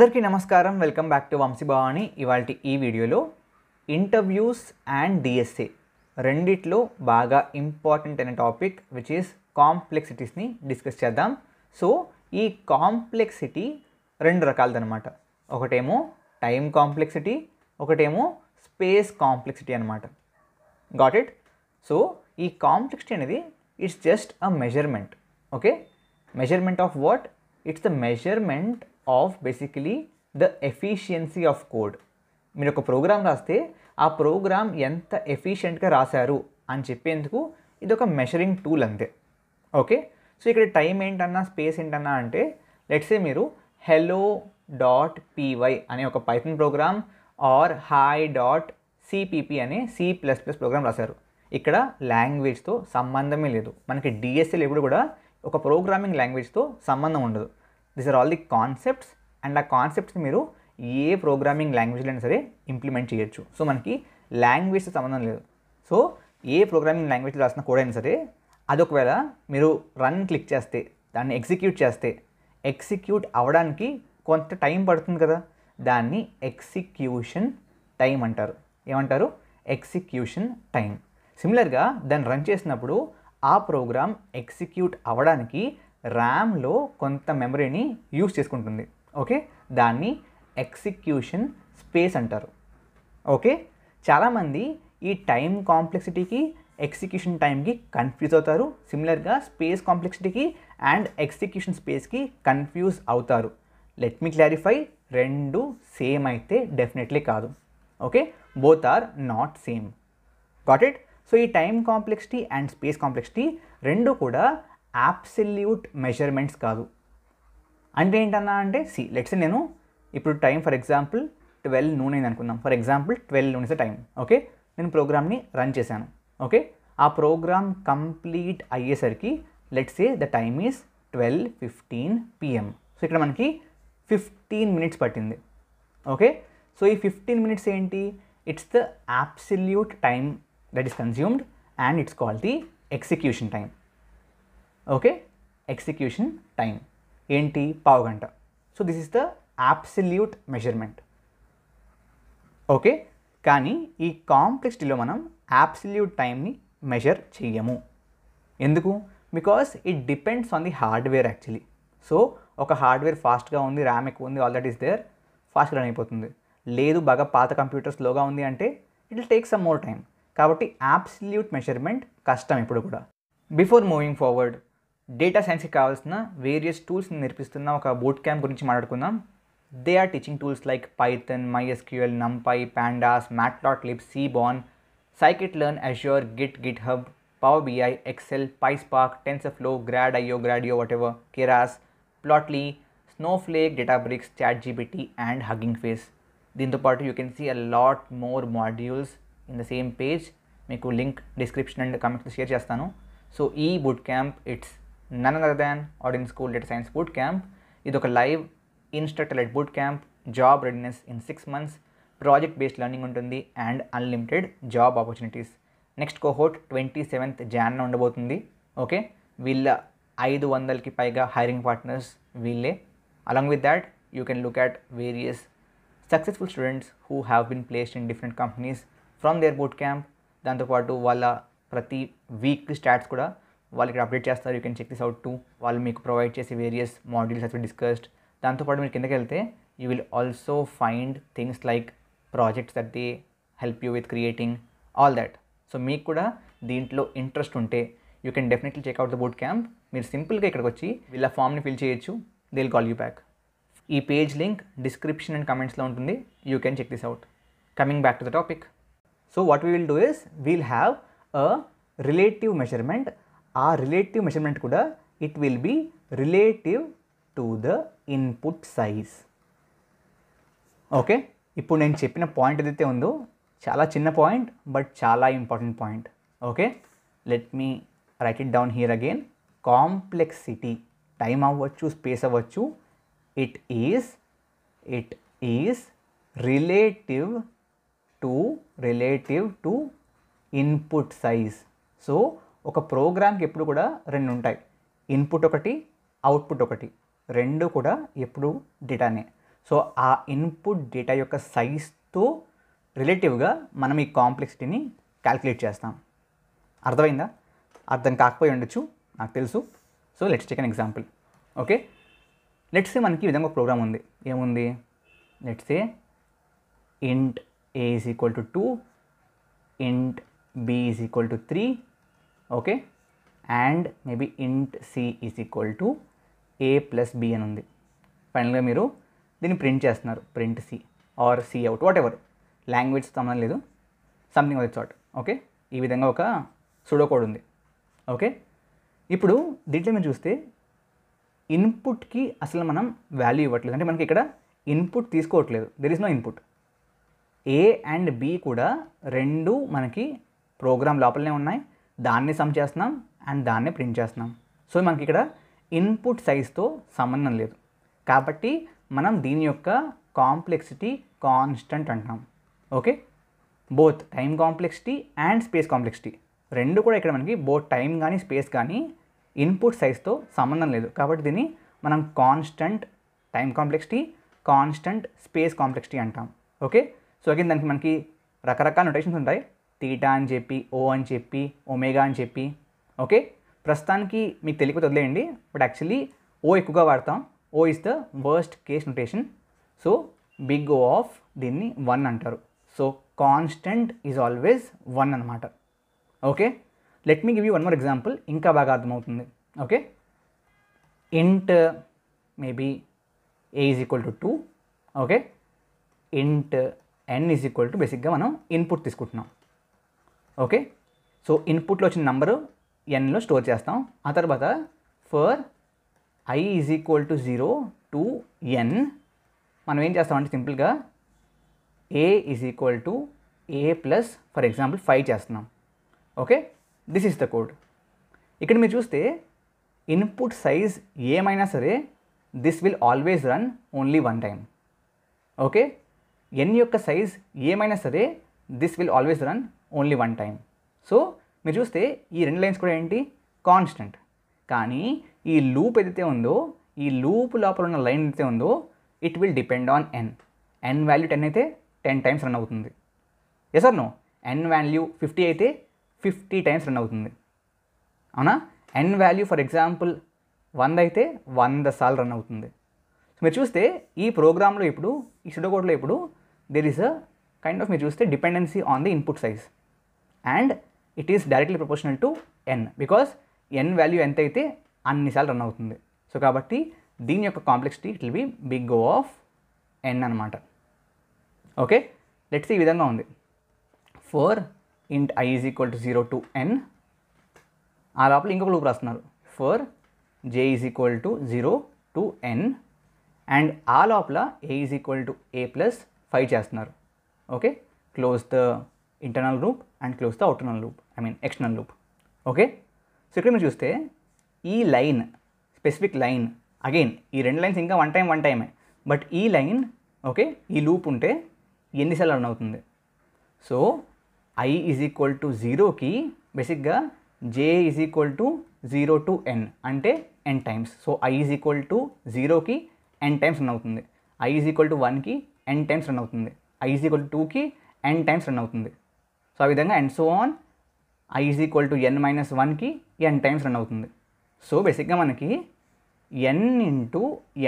అందరికీ నమస్కారం, welcome back to Vamshi Bhavani. ఇవాల్టి ఈ వీడియోలో ఇంటర్వ్యూస్ అండ్ డిఎస్ఏ రెండిట్లో బాగా ఇంపార్టెంట్ అయిన టాపిక్ విచ్ ఈస్ కాంప్లెక్సిటీస్ని డిస్కస్ చేద్దాం. సో ఈ కాంప్లెక్సిటీ రెండు రకాలదనమాట. ఒకటేమో టైం కాంప్లెక్సిటీ, ఒకటేమో స్పేస్ కాంప్లెక్సిటీ అనమాట. Got it? సో ఈ కాంప్లెక్సిటీ అనేది it's just a measurement. Okay, measurement of what? It's the measurement of basically the efficiency of code. మీరు ఒక ప్రోగ్రామ్ రాస్తే ఆ ప్రోగ్రామ్ ఎంత ఎఫిషియెంట్గా రాశారు అని చెప్పేందుకు ఇది ఒక మెషరింగ్ టూల్ అంతే. ఓకే, సో ఇక్కడ టైం ఏంటన్నా స్పేస్ ఏంటన్నా అంటే లెట్సే మీరు hello.py అనే ఒక పైథాన్ ప్రోగ్రామ్ ఆర్ hi.cpp అనే C++ ప్రోగ్రామ్ రాశారు. ఇక్కడ లాంగ్వేజ్తో సంబంధమే లేదు. మనకి డిఎస్ఎల్ ఎప్పుడు కూడా ఒక ప్రోగ్రామింగ్ లాంగ్వేజ్తో సంబంధం ఉండదు. These are all the concepts and ఆ కాన్సెప్ట్స్ని మీరు ఏ ప్రోగ్రామింగ్ లాంగ్వేజ్లో అయినా సరే ఇంప్లిమెంట్ చేయొచ్చు. సో మనకి లాంగ్వేజ్తో సంబంధం లేదు. సో ఏ ప్రోగ్రామింగ్ లాంగ్వేజ్లో రాసిన కోడ్ అయినా సరే అది ఒకవేళ మీరు రన్ క్లిక్ చేస్తే దాన్ని ఎగ్జిక్యూట్ చేస్తే ఎగ్జిక్యూట్ అవ్వడానికి కొంత టైం పడుతుంది కదా, దాన్ని ఎగ్జిక్యూషన్ టైం అంటారు. ఏమంటారు? Execution time. సిమిలర్గా దాన్ని రన్ చేసినప్పుడు ఆ ప్రోగ్రామ్ ఎగ్జిక్యూట్ అవ్వడానికి ర్యామ్లో కొంత మెమరీని యూజ్ చేసుకుంటుంది. ఓకే, దాన్ని ఎగ్జిక్యూషన్ స్పేస్ అంటారు. ఓకే, చాలామంది ఈ టైం కాంప్లెక్సిటీకి ఎగ్జిక్యూషన్ టైంకి కన్ఫ్యూజ్ అవుతారు. సిమిలర్గా స్పేస్ కాంప్లెక్సిటీకి అండ్ ఎగ్జిక్యూషన్ స్పేస్కి కన్ఫ్యూజ్ అవుతారు. లెట్ మీ క్లారిఫై, రెండు సేమ్ అయితే డెఫినెట్లీ కాదు. Okay, both are not same. Got it? So ఈ time complexity and space complexity రెండు కూడా అబ్సల్యూట్ మెజర్మెంట్స్ కాదు. అంటే ఏంటన్నా అంటే లెట్స్ నేను ఇప్పుడు టైం ఫర్ ఎగ్జాంపుల్ 12 noon అయింది అనుకుందాం. For example 12 noon is the time. Okay, నేను ప్రోగ్రామ్ని రన్ చేశాను. ఓకే, ఆ ప్రోగ్రామ్ కంప్లీట్ అయ్యేసరికి let's say the time is 12:15 PM. So ఇక్కడ మనకి 15 minutes పట్టింది. ఓకే, సో ఈ 15 minutes ఏంటి? It's the absolute time that is consumed and it's called the execution time. Okay, execution time ఏంటి? పావు గంట. So this is the absolute measurement. Okay, కానీ ఈ కాంప్లెక్సిటీలో మనం అబ్సల్యూట్ టైంని మెజర్ చేయము. ఎందుకు? Because it depends on the hardware actually. So ఒక హార్డ్వేర్ ఫాస్ట్గా ఉంది, ర్యామ్ ఎక్కువ ఉంది, ఆల్ దట్ ఈస్ దేర్, ఫాస్ట్గా రన్ అయిపోతుంది. లేదు బాగా పాత కంప్యూటర్ స్లోగా ఉంది అంటే it will take some more time. కాబట్టి అబ్సల్యూట్ మెజర్మెంట్ కష్టం ఇప్పుడు కూడా. బిఫోర్ మూవింగ్ ఫార్వర్డ్, డేటా సైన్స్కి కావాల్సిన వేరియస్ టూల్స్ని నేర్పిస్తున్న ఒక బూట్ క్యాంప్ గురించి మాట్లాడుకుందాం. They are teaching tools like Python, MySQL, NumPy, Pandas, Matplotlib, Seaborn, Scikit-learn, Azure, Git, GitHub, Power BI, Excel, PySpark, TensorFlow, Grad.io, whatever, Keras, Plotly, Snowflake, Databricks, ChatGPT and Hugging Face. దీంతో పాటు you can see a lot more modules in the same page. మీకు link description and కామెంట్స్లో share చేస్తాను. So ఈ boot camp it's none other than Odin School Data Science Boot Camp. ఇది ఒక live instructor led boot camp. Job readiness in 6 months, project based learning ఉంటుంది and unlimited job opportunities. Next cohort 27th Jan ఉండబోతుంది. Okay, వీళ్ళ 500కి పైగా hiring partners వీళ్ళే. Along with that you can look at various successful students who have been placed in different companies from their boot camp. దాంతోపాటు వాళ్ళ ప్రతి week stats కూడా వాళ్ళు ఇక్కడ అప్డేట్ చేస్తారు. You can check this out too. వాళ్ళు మీకు ప్రొవైడ్ చేసే వేరియస్ మాడ్యూల్స్ అవి డిస్కస్డ్. దాంతోపాటు మీరు కిందకి వెళ్తే you will also find things like projects that they help you with creating all that. So మీకు కూడా దీంట్లో ఇంట్రెస్ట్ ఉంటే you can definitely check out the boot camp. మీరు సింపుల్గా ఇక్కడికి వచ్చి వీళ్ళ ఫామ్ని ఫిల్ చేయొచ్చు. They will call you back. ఈ పేజ్ లింక్ డిస్క్రిప్షన్ అండ్ కమెంట్స్లో ఉంటుంది. You can check this out. Coming back to the topic. So what we will do is we'll have a relative measurement. ఆ relative measurement కూడా it will be relative to the input size. Okay, ఇప్పుడు నేను చెప్పిన point ఏదైతే ఉందో చాలా చిన్న point but చాలా important point. Okay, let me write it down here again. Complexity time అవ్వచ్చు, స్పేస్ అవ్వచ్చు, it is relative to input size. So ఒక ప్రోగ్రామ్కి ఎప్పుడు కూడా రెండు ఉంటాయి, ఇన్పుట్ ఒకటి, అవుట్పుట్ ఒకటి. రెండు కూడా ఎప్పుడు డేటానే. సో ఆ ఇన్పుట్ డేటా యొక్క సైజ్తో రిలేటివ్గా మనం ఈ కాంప్లెక్సిటీని క్యాలిక్యులేట్ చేస్తాం. అర్థమైందా? అర్థం కాకపోయి ఉండొచ్చు, నాకు తెలుసు. So let's take an example. Okay, let's సే మనకి ఈ విధంగా ఒక ప్రోగ్రామ్ ఉంది. ఏముంది? Let's say int a is equal to 2, int b is equal to 3, okay, and maybe int c is equal to a plus b అని ఉంది. ఫైనల్గా మీరు దీన్ని ప్రింట్ చేస్తున్నారు, print c or c out, whatever, language సంబంధం లేదు, something of the sort. Okay, ఈ విధంగా ఒక సూడో కోడ్ ఉంది. ఓకే, ఇప్పుడు దీంట్లో మీరు చూస్తే ఇన్పుట్కి అసలు మనం వాల్యూ ఇవ్వట్లేదు, అంటే మనకి ఇక్కడ ఇన్పుట్ తీసుకోవట్లేదు, there is no input. A and B కూడా రెండు మనకి ప్రోగ్రామ్ లోపలనే ఉన్నాయి, దాన్ని సమ్ చేస్తున్నాం అండ్ దాన్నే ప్రింట్ చేస్తున్నాం. సో మనకి ఇక్కడ ఇన్పుట్ సైజ్తో సంబంధం లేదు, కాబట్టి మనం దీని యొక్క కాంప్లెక్సిటీ కాన్స్టెంట్ అంటాం. Okay, both time complexity and space complexity రెండు కూడా ఇక్కడ మనకి బోత్ టైం కానీ స్పేస్ కానీ ఇన్పుట్ సైజ్తో సంబంధం లేదు, కాబట్టి దీన్ని మనం constant time complexity, constant space complexity అంటాం. ఓకే, సో అగైన్ దానికి మనకి రకరకాల నొటేషన్స్ ఉంటాయి, తీటా అని చెప్పి, ఓ అని చెప్పి, ఒమేగా అని చెప్పి. ఓకే, ప్రస్తుతానికి మీకు తెలియకపోతే వదిలేయండి, బట్ యాక్చువల్లీ ఓ ఎక్కువగా వాడతాం. O is the worst case notation. So big O of దీన్ని 1 అంటారు. సో కాన్స్టెంట్ ఈజ్ ఆల్వేస్ 1 అనమాట. Okay, let me give you one more example, ఇంకా బాగా అర్థమవుతుంది. Okay, int maybe a is equal to 2. Okay, int n is equal to, బేసిక్గా మనం input తీసుకుంటున్నాం. Okay, so ఇన్పుట్లో వచ్చిన నెంబరు nలో స్టోర్ చేస్తాం. ఆ తర్వాత for i is equal to 0 to n మనం ఏం చేస్తామంటే సింపుల్గా a is equal to a plus for example 5 చేస్తున్నాం. Okay, this is the code. ఇక్కడ మీరు చూస్తే ఇన్పుట్ సైజ్ ఏమైనా సరే this will always run only 1 time. Okay, n యొక్క సైజ్ ఏమైనా సరే this will always run only 1 time. So మీరు చూస్తే ఈ రెండు లైన్స్ కూడా ఏంటి? కాన్స్టెంట్. కానీ ఈ లూప్ ఏదైతే ఉందో, ఈ లూప్ లోపల ఉన్న లైన్ ఏదైతే ఉందో it will depend on n value 10 అయితే 10 టైమ్స్ రన్ అవుతుంది. Yes or no? n value 50 అయితే 50 టైమ్స్ రన్ అవుతుంది, అవునా? n వాల్యూ ఫర్ ఎగ్జాంపుల్ 100 అయితే 100 సార్లు రన్ అవుతుంది. సో మీరు చూస్తే ఈ ప్రోగ్రాంలో ఇప్పుడు, ఈ సుడోకోడ్లో ఇప్పుడు there is a kind of, మీరు చూస్తే dependency on the input size and it is directly proportional to n, because n value ఎంత అయితే అన్నిసార్లు రన్ అవుతుంది. సో కాబట్టి దీని యొక్క complexity it will be big O of n అనమాట. ఓకే, లెట్స్ ఈ విధంగా ఉంది. For int i is equal to 0 to n, ఆ లోపల ఇంకొక లూప్ రాస్తున్నారు, for j is equal to 0 to n, and ఆ లోపల a is equal to a plus 5 చేస్తున్నారు. Okay, close the internal loop and close the outernal loop, external loop. Okay, so ఇక్కడ మీరు చూస్తే ఈ లైన్, స్పెసిఫిక్ లైన్, అగైన్ ఈ రెండు lines ఇంకా వన్ టైమే, బట్ ఈ లైన్, ఓకే, ఈ లూప్ ఉంటే ఎన్నిసార్లు రన్ అవుతుంది? So i is equal to 0కి బేసిక్గా j is equal to 0 to n అంటే n times. So i is equal to 0కి n టైమ్స్ రన్ అవుతుంది, i ఈజ్ ఈక్వల్ టు 1కి n టైమ్స్ రన్ అవుతుంది, i ఈజ్ ఈక్వల్ టు 2కి n times run అవుతుంది. So ఆ విధంగా and so on i is equal to n minus 1కి n times run అవుతుంది. సో బేసిక్గా మనకి n into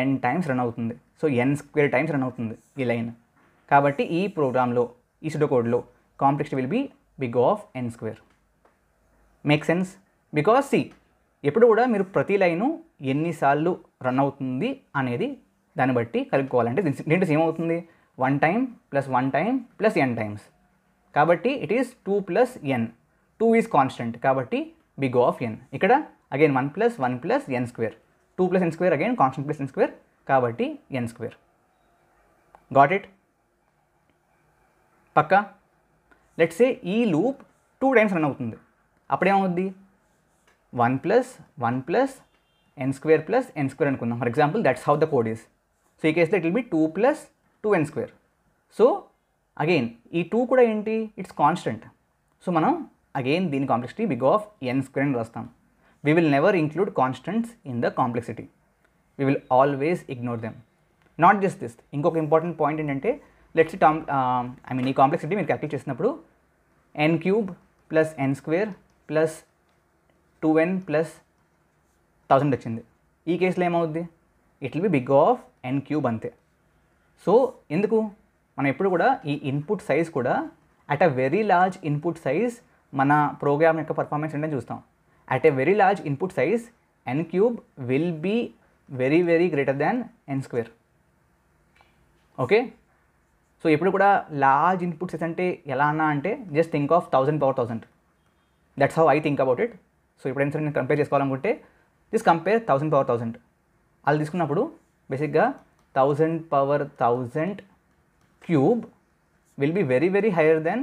n times run అవుతుంది. సో n² టైమ్స్ రన్ అవుతుంది ఈ లైన్. కాబట్టి ఈ ప్రోగ్రాంలో, ఈ సుడోకోడ్లో complexity will be big of n². Make sense? Because see, ఎప్పుడు కూడా మీరు ప్రతి లైను ఎన్నిసార్లు రన్ అవుతుంది అనేది దాన్ని బట్టి కలుపుకోవాలంటే దీంట్లో సేమ్ అవుతుంది 1 time plus 1 time plus n times. కాబట్టి it is 2 plus n, 2 is constant, కాబట్టి బిగ్ ఆఫ్ n. ఇక్కడ again 1 plus 1 plus n², 2 plus n² again constant plus n², కాబట్టి n². Got it? పక్కా? లెట్స్ సే ఈ loop 2 times run అవుతుంది, అప్పుడేమవుద్ది? 1 plus 1 plus n² plus n² అనుకుందాం for example, that's how the code is. So ఈ కేసులో it will B 2 plus 2n². So again ఈ 2 కూడా ఏంటి? It's constant. సో మనం అగైన్ దీని కాంప్లెక్సిటీ బిగ్ ఆఫ్ n² అని రాస్తాం. We will never include constants in the complexity, we will always ignore them. Not just this, ఇంకొక important point ఏంటంటే let's ఈ కాంప్లెక్సిటీ మీరు క్యాల్కులేట్ చేసినప్పుడు n cube plus n square plus 2n plus 1000 వచ్చింది. ఈ కేసులో ఏమవుద్ది, it will be big of n cube అంతే. సో ఎందుకు మనం ఎప్పుడు కూడా ఈ ఇన్పుట్ సైజ్ కూడా at a very large input size మన ప్రోగ్రామ్ యొక్క పర్ఫార్మెన్స్ ఏంటని చూస్తాం. At a very large input size n cube will be very very greater than n square. Okay, so ఎప్పుడు కూడా లార్జ్ ఇన్పుట్ సైజ్ అంటే ఎలా అన్నా అంటే just think of 1000 power 1000. That's how I think about it. So ఎప్పుడైనా సరే నేను compare చేసుకోవాలనుకుంటే దిస్ కంపేర్ 1000 పవర్ 1000 అలా తీసుకున్నప్పుడు బేసిక్గా 1000 power 1000 cube will be very very higher than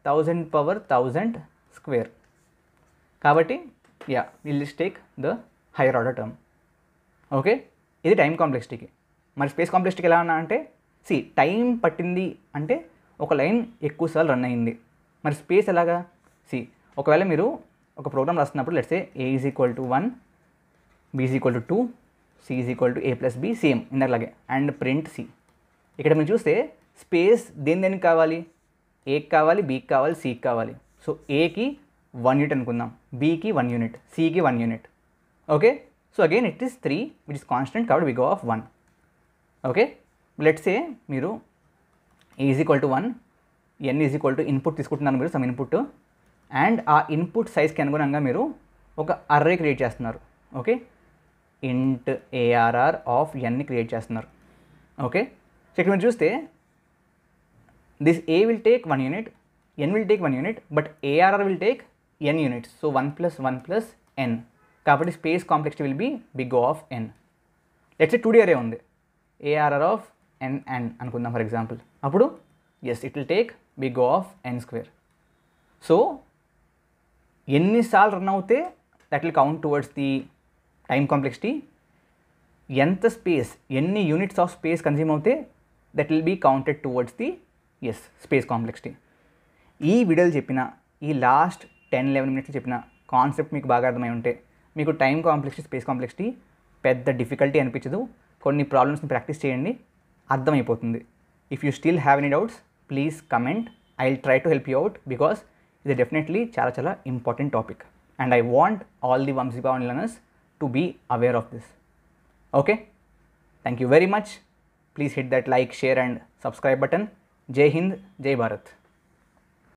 1000 power 1000 square. కాబట్టి will take the higher order term. Okay, ఇది time కాంప్లెక్సిటీకి. మరి స్పేస్ కాంప్లెక్సిటీకి ఎలా అన్నా అంటే టైం పట్టింది అంటే ఒక లైన్ ఎక్కువసార్లు రన్ అయింది. మరి స్పేస్ ఎలాగా, ఒకవేళ మీరు ఒక ప్రోగ్రామ్ రాస్తున్నప్పుడు let's say a is equal to 1, b is equal to 2, c is equal to a plus b, same ఇందాకలాగే, అండ్ ప్రింట్ c. ఇక్కడ మీరు చూస్తే స్పేస్ దేనికి కావాలి, ఏకి కావాలి, బీకి కావాలి, సికి కావాలి. సో ఏకి 1 యూనిట్ అనుకుందాం, బీకి 1 యూనిట్, సికి 1 unit. Okay, so again it is 3 which is constant కాబట్టి we go of 1. Okay, let's say మీరు a is equal to 1, n is equal to input తీసుకుంటున్నారు మీరు సమ్ ఇన్పుట్, అండ్ ఆ ఇన్పుట్ సైజ్కి అనుగుణంగా మీరు ఒక అర్రే క్రియేట్ చేస్తున్నారు. Okay, int ARR of n create చేస్తున్నారు. ఓకే, సో ఇక్కడ మీరు చూస్తే this a will take 1 unit, n will take 1 unit, but ARR will take n units. So 1 plus 1 plus n, కాబట్టి space complexity will be big of n. Let's say 2D array ఉంది, ARR of n అనుకుందాం for example. అప్పుడు it will take big of n square. So ఎన్నిసార్లు run అవుతే that will count towards the time complexity. ఎంత space, ఎన్ని units of space consume అవుతే that will be counted towards the space complexity. ఈ వీడియోలు చెప్పిన ఈ లాస్ట్ 10-11 మినిట్స్ చెప్పిన కాన్సెప్ట్ మీకు బాగా అర్థమై ఉంటే మీకు టైం కాంప్లెక్సిటీ, స్పేస్ కాంప్లెక్సిటీ పెద్ద డిఫికల్టీ అనిపించదు. కొన్ని ప్రాబ్లమ్స్ని ప్రాక్టీస్ చేయండి, అర్థమైపోతుంది. If you still have any doubts please comment, I will try to help you out because ఇది డెఫినెట్లీ చాలా చాలా important topic and I want all the Vamshibhavan learners to be aware of this. Okay, thank you very much. Please hit that like, share and subscribe button. జై హింద్, జై భారత్.